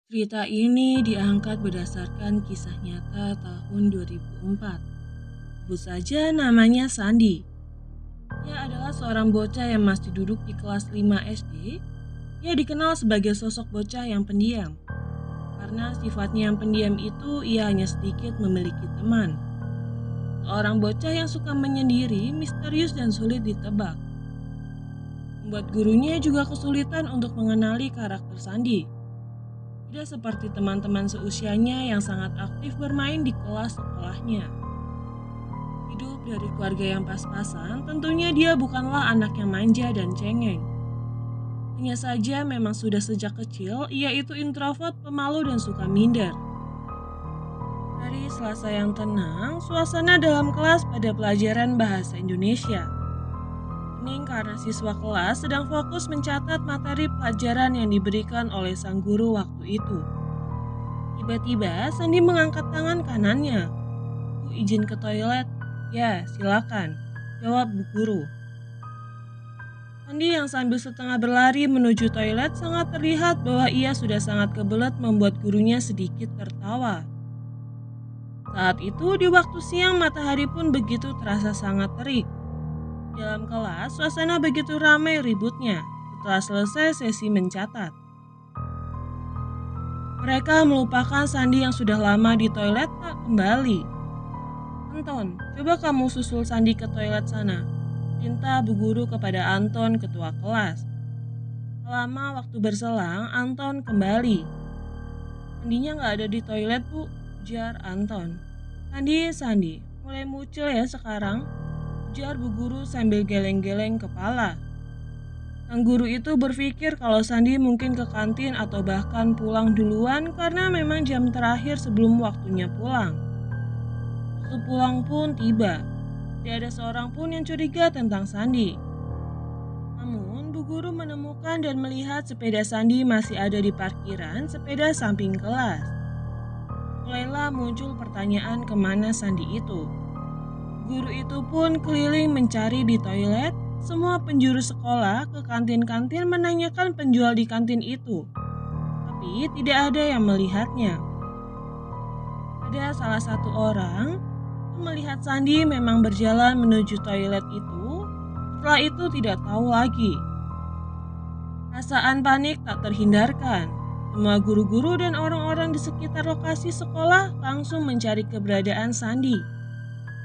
Cerita ini diangkat berdasarkan kisah nyata tahun 2004. Sebut saja namanya Sandi. Ia adalah seorang bocah yang masih duduk di kelas 5 SD. Ia dikenal sebagai sosok bocah yang pendiam. Karena sifatnya yang pendiam itu, ia hanya sedikit memiliki teman. Seorang bocah yang suka menyendiri, misterius dan sulit ditebak. Membuat gurunya juga kesulitan untuk mengenali karakter Sandi. Tidak seperti teman-teman seusianya yang sangat aktif bermain di kelas sekolahnya. Hidup dari keluarga yang pas-pasan, tentunya dia bukanlah anak yang manja dan cengeng. Hanya saja memang sudah sejak kecil, ia itu introvert, pemalu dan suka minder. Dari Selasa yang tenang, suasana dalam kelas pada pelajaran bahasa Indonesia. Hening karena siswa kelas sedang fokus mencatat materi pelajaran yang diberikan oleh sang guru waktu itu. Tiba-tiba, Sandi mengangkat tangan kanannya. "Bu, izin ke toilet." "Ya, silakan," jawab bu guru. Sandi yang sambil setengah berlari menuju toilet sangat terlihat bahwa ia sudah sangat kebelet membuat gurunya sedikit tertawa. Saat itu di waktu siang matahari pun begitu terasa sangat terik. Dalam kelas, suasana begitu ramai ributnya setelah selesai sesi mencatat. Mereka melupakan Sandi yang sudah lama di toilet tak kembali. "Anton, coba kamu susul Sandi ke toilet sana," minta bu guru kepada Anton, ketua kelas. Selama waktu berselang, Anton kembali. "Sandinya nggak ada di toilet, Bu," ujar Anton. Sandi, mulai muncul ya sekarang," ujar bu guru sambil geleng-geleng kepala. Sang guru itu berpikir kalau Sandi mungkin ke kantin atau bahkan pulang duluan karena memang jam terakhir sebelum waktunya pulang. Waktu pulang pun tiba. Tidak ada seorang pun yang curiga tentang Sandi. Namun, bu guru menemukan dan melihat sepeda Sandi masih ada di parkiran sepeda samping kelas. Mulailah muncul pertanyaan kemana Sandi itu. Guru itu pun keliling mencari di toilet, semua penjuru sekolah ke kantin-kantin menanyakan penjual di kantin itu. Tapi tidak ada yang melihatnya. Ada salah satu orang melihat Sandi memang berjalan menuju toilet itu, setelah itu tidak tahu lagi. Perasaan panik tak terhindarkan. Semua guru-guru dan orang-orang di sekitar lokasi sekolah langsung mencari keberadaan Sandi.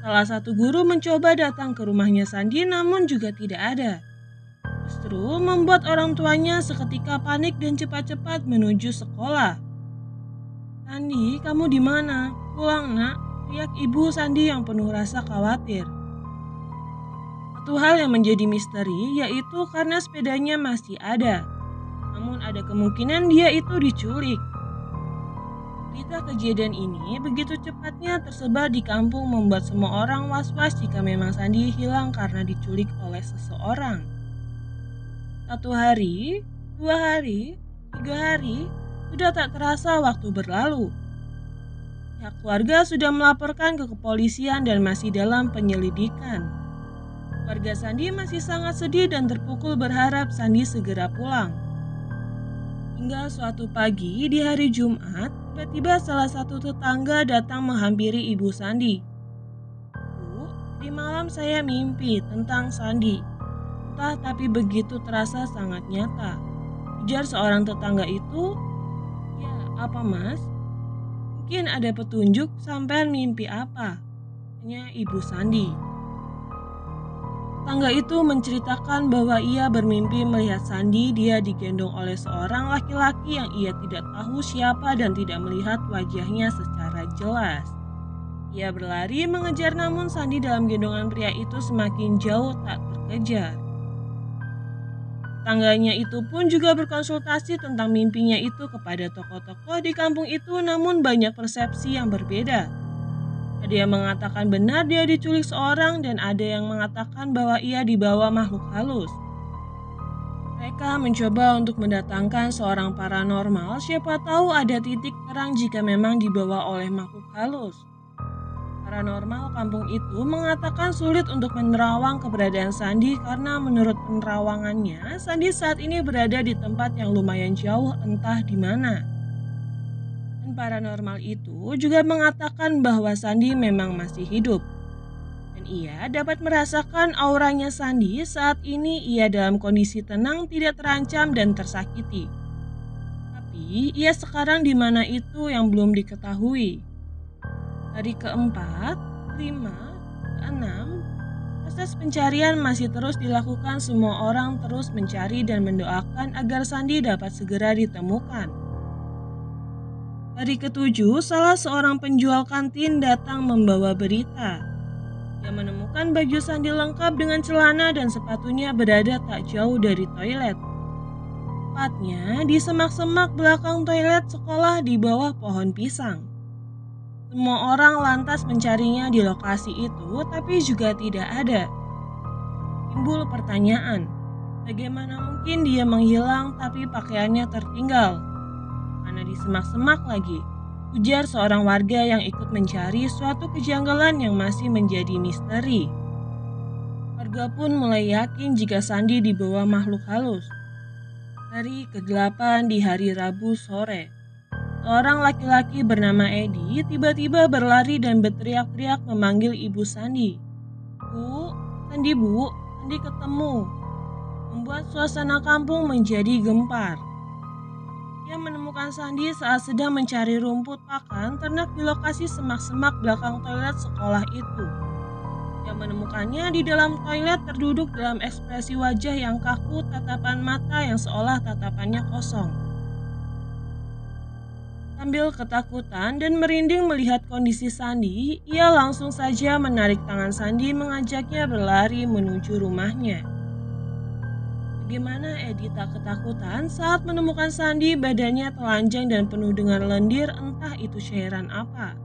Salah satu guru mencoba datang ke rumahnya Sandi namun juga tidak ada. Justru membuat orang tuanya seketika panik dan cepat-cepat menuju sekolah. "Sandi, kamu di mana? Pulang, Nak," teriak ibu Sandi yang penuh rasa khawatir. Satu hal yang menjadi misteri yaitu karena sepedanya masih ada. Namun ada kemungkinan dia itu diculik. Berita kejadian ini begitu cepatnya tersebar di kampung membuat semua orang was-was jika memang Sandi hilang karena diculik oleh seseorang. 1 hari, 2 hari, 3 hari, sudah tak terasa waktu berlalu. Pihak keluarga sudah melaporkan ke kepolisian dan masih dalam penyelidikan. Keluarga Sandi masih sangat sedih dan terpukul berharap Sandi segera pulang. Hingga suatu pagi di hari Jumat, tiba-tiba salah satu tetangga datang menghampiri ibu Sandi. "Bu, di malam saya mimpi tentang Sandi. Entah tapi begitu terasa sangat nyata," ujar seorang tetangga itu. "Ya, apa Mas? Mungkin ada petunjuk sampean mimpi apa?" tanya ibu Sandi. Tetangga itu menceritakan bahwa ia bermimpi melihat Sandi dia digendong oleh seorang laki-laki yang ia tidak tahu siapa dan tidak melihat wajahnya secara jelas. Ia berlari mengejar namun Sandi dalam gendongan pria itu semakin jauh tak terkejar. Tetangganya itu pun juga berkonsultasi tentang mimpinya itu kepada tokoh-tokoh di kampung itu namun banyak persepsi yang berbeda. Ada yang mengatakan benar dia diculik seorang dan ada yang mengatakan bahwa ia dibawa makhluk halus. Mereka mencoba untuk mendatangkan seorang paranormal, siapa tahu ada titik terang jika memang dibawa oleh makhluk halus. Paranormal kampung itu mengatakan sulit untuk menerawang keberadaan Sandi karena menurut penerawangannya, Sandi saat ini berada di tempat yang lumayan jauh entah di mana. Dan paranormal itu juga mengatakan bahwa Sandi memang masih hidup. Dan ia dapat merasakan auranya Sandi saat ini ia dalam kondisi tenang, tidak terancam dan tersakiti. Tapi ia sekarang di mana itu yang belum diketahui. Hari keempat, kelima, keenam, proses pencarian masih terus dilakukan. Semua orang terus mencari dan mendoakan agar Sandi dapat segera ditemukan. Hari ketujuh, salah seorang penjual kantin datang membawa berita. Dia menemukan baju Sandi lengkap dengan celana dan sepatunya berada tak jauh dari toilet. Tepatnya di semak-semak belakang toilet sekolah di bawah pohon pisang. Semua orang lantas mencarinya di lokasi itu, tapi juga tidak ada. Timbul pertanyaan, bagaimana mungkin dia menghilang tapi pakaiannya tertinggal? Mana di semak-semak lagi? Ujar seorang warga yang ikut mencari suatu kejanggalan yang masih menjadi misteri. Warga pun mulai yakin jika Sandi dibawa makhluk halus. Hari ke-8 di hari Rabu sore, seorang laki-laki bernama Edi tiba-tiba berlari dan berteriak-teriak memanggil ibu Sandi. Bu, Sandi ketemu. Membuat suasana kampung menjadi gempar. Ia menemukan Sandi saat sedang mencari rumput pakan ternak di lokasi semak-semak belakang toilet sekolah itu. Ia menemukannya di dalam toilet terduduk dalam ekspresi wajah yang kaku, tatapan mata yang seolah tatapannya kosong. Sambil ketakutan dan merinding melihat kondisi Sandi, ia langsung saja menarik tangan Sandi mengajaknya berlari menuju rumahnya. Bagaimana Edi tak ketakutan saat menemukan Sandi badannya telanjang dan penuh dengan lendir, entah itu cairan apa.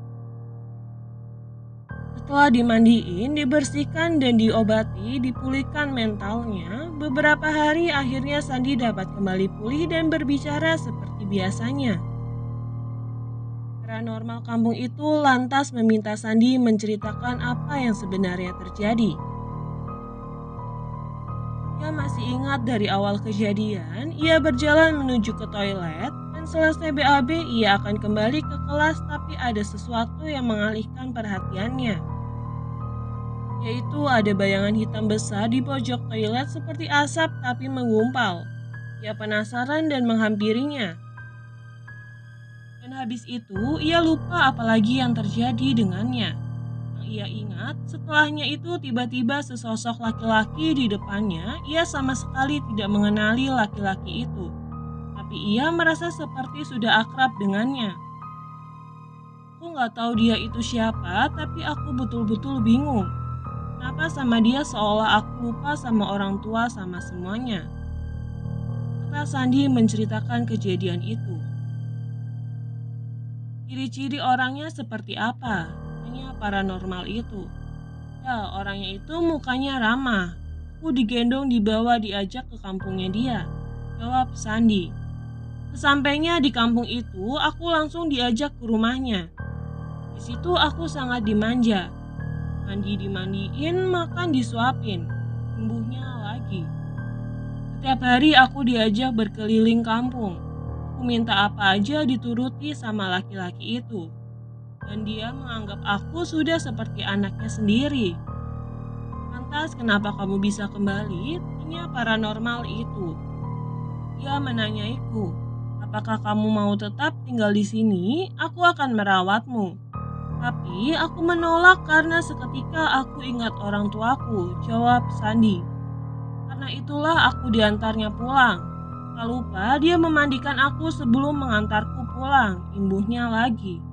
Setelah dimandiin, dibersihkan dan diobati, dipulihkan mentalnya, beberapa hari akhirnya Sandi dapat kembali pulih dan berbicara seperti biasanya. Paranormal kampung itu lantas meminta Sandi menceritakan apa yang sebenarnya terjadi. Ia masih ingat dari awal kejadian, ia berjalan menuju ke toilet dan selesai BAB ia akan kembali ke kelas, tapi ada sesuatu yang mengalihkan perhatiannya. Yaitu ada bayangan hitam besar di pojok toilet seperti asap tapi menggumpal. Ia penasaran dan menghampirinya. Dan habis itu ia lupa apalagi yang terjadi dengannya. Ia ingat setelahnya itu tiba-tiba sesosok laki-laki di depannya. Ia sama sekali tidak mengenali laki-laki itu, tapi ia merasa seperti sudah akrab dengannya. Aku gak tahu dia itu siapa, tapi aku betul-betul bingung. Kenapa sama dia seolah aku lupa sama orang tua sama semuanya? Kata Sandi menceritakan kejadian itu. Ciri-ciri orangnya seperti apa? Paranormal itu. Ya, orangnya itu mukanya ramah. Aku digendong dibawa diajak ke kampungnya dia, jawab Sandi. Sesampainya di kampung itu, aku langsung diajak ke rumahnya. Di situ aku sangat dimanja. Mandi dimandiin, makan disuapin, sembuhnya lagi. Setiap hari aku diajak berkeliling kampung. Aku minta apa aja dituruti sama laki-laki itu. Dan dia menganggap aku sudah seperti anaknya sendiri. Lantas kenapa kamu bisa kembali? Tanya paranormal itu. Dia menanyaiku, apakah kamu mau tetap tinggal di sini? Aku akan merawatmu. Tapi aku menolak karena seketika aku ingat orang tuaku, jawab Sandi. Karena itulah aku diantarnya pulang. Tak lupa dia memandikan aku sebelum mengantarku pulang, imbuhnya lagi.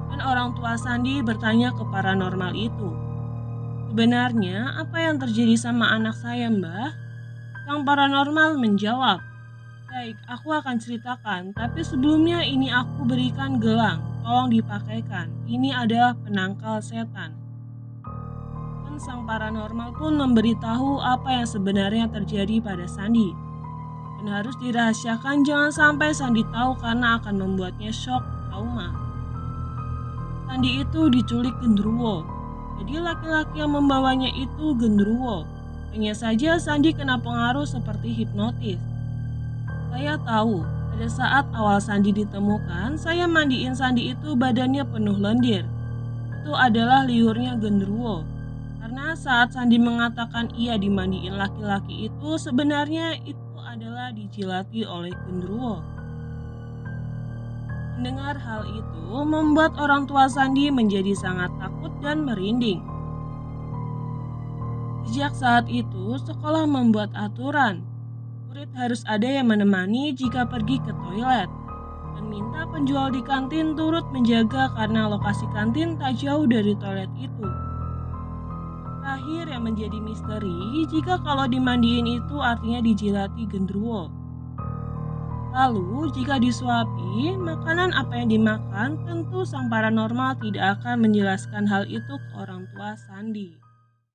Dan orang tua Sandi bertanya ke paranormal itu, sebenarnya apa yang terjadi sama anak saya, Mbah? Sang paranormal menjawab, baik, aku akan ceritakan, tapi sebelumnya ini aku berikan gelang, tolong dipakaikan, ini adalah penangkal setan. Dan sang paranormal pun memberitahu apa yang sebenarnya terjadi pada Sandi. Dan harus dirahasiakan, jangan sampai Sandi tahu karena akan membuatnya shock, trauma. Sandi itu diculik genderuwo. Jadi laki-laki yang membawanya itu genderuwo. Hanya saja Sandi kena pengaruh seperti hipnotis. Saya tahu Pada saat awal Sandi ditemukan, saya mandiin Sandi itu badannya penuh lendir. Itu adalah liurnya genderuwo. Karena saat Sandi mengatakan ia dimandiin laki-laki itu, sebenarnya itu adalah dijilati oleh genderuwo. Mendengar hal itu membuat orang tua Sandi menjadi sangat takut dan merinding. Sejak saat itu, sekolah membuat aturan. Murid harus ada yang menemani jika pergi ke toilet. Dan minta penjual di kantin turut menjaga karena lokasi kantin tak jauh dari toilet itu. Terakhir yang menjadi misteri, jika kalau dimandiin itu artinya dijilati genderuwo. Lalu, jika disuapi, makanan apa yang dimakan, tentu sang paranormal tidak akan menjelaskan hal itu ke orang tua Sandi.